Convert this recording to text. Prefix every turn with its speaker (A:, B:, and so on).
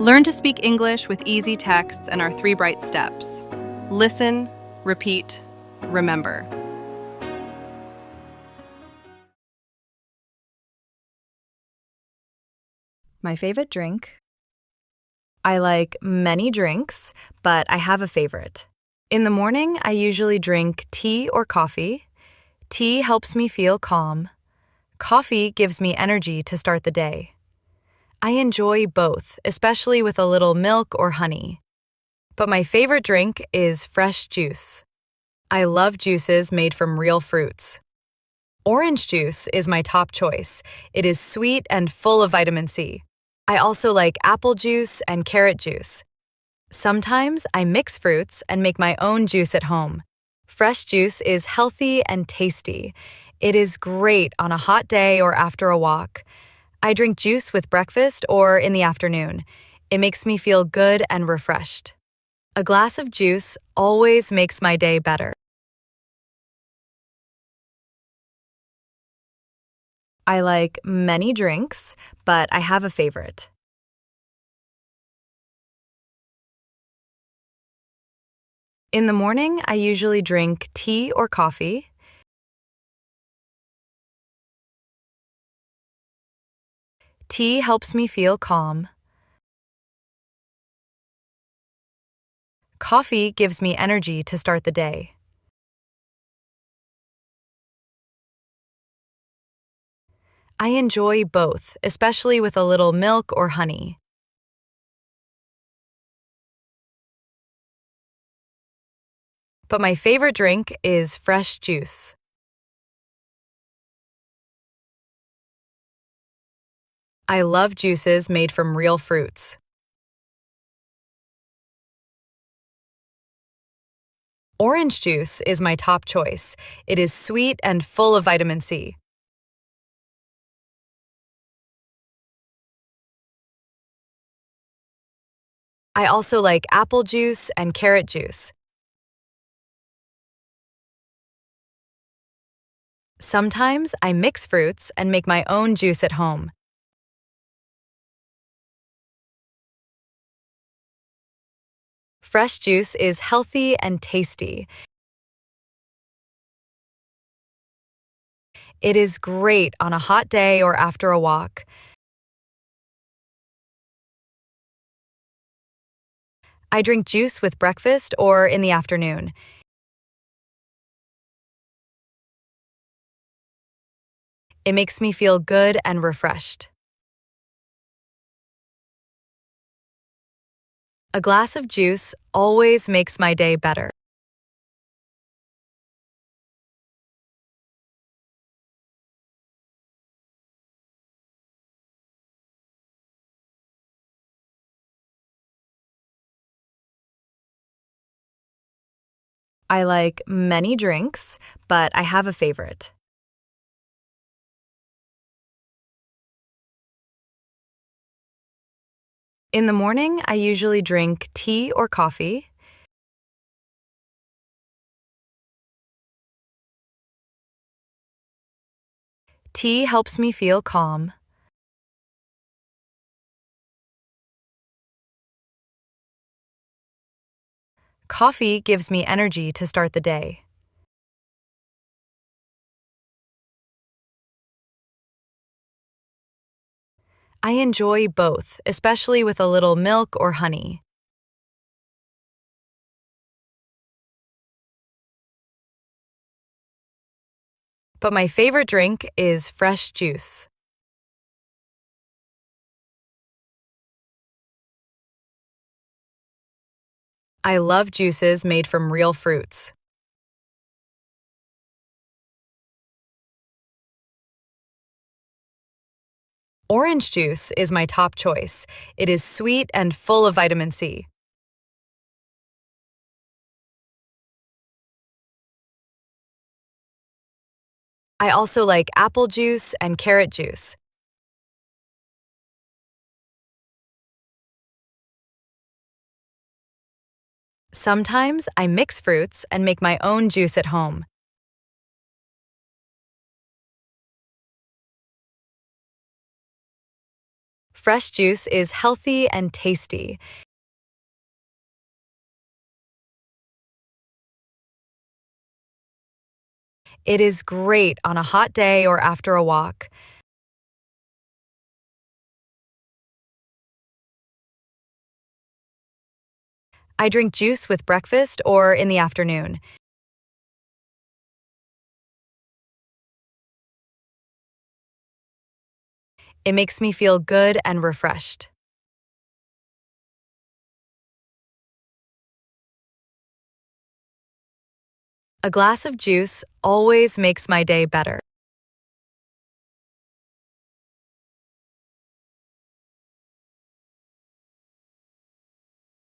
A: Learn to speak English with easy texts and our 3 bright steps. Listen, repeat, remember.
B: My favorite drink? I like many drinks, but I have a favorite. In the morning, I usually drink tea or coffee. Tea helps me feel calm. Coffee gives me energy to start the day. I enjoy both, especially with a little milk or honey. But my favorite drink is fresh juice. I love juices made from real fruits. Orange juice is my top choice. It is sweet and full of vitamin C. I also like apple juice and carrot juice. Sometimes I mix fruits and make my own juice at home. Fresh juice is healthy and tasty. It is great on a hot day or after a walk. I drink juice with breakfast or in the afternoon. It makes me feel good and refreshed. A glass of juice always makes my day better. I like many drinks, but I have a favorite. In the morning, I usually drink tea or coffee. Tea helps me feel calm. Coffee gives me energy to start the day. I enjoy both, especially with a little milk or honey. But my favorite drink is fresh juice. I love juices made from real fruits. Orange juice is my top choice. It is sweet and full of vitamin C. I also like apple juice and carrot juice. Sometimes I mix fruits and make my own juice at home. Fresh juice is healthy and tasty. It is great on a hot day or after a walk. I drink juice with breakfast or in the afternoon. It makes me feel good and refreshed. A glass of juice always makes my day better. I like many drinks, but I have a favorite. In the morning, I usually drink tea or coffee. Tea helps me feel calm. Coffee gives me energy to start the day. I enjoy both, especially with a little milk or honey. But my favorite drink is fresh juice. I love juices made from real fruits. Orange juice is my top choice. It is sweet and full of vitamin C. I also like apple juice and carrot juice. Sometimes I mix fruits and make my own juice at home. Fresh juice is healthy and tasty. It is great on a hot day or after a walk. I drink juice with breakfast or in the afternoon. It makes me feel good and refreshed. A glass of juice always makes my day better.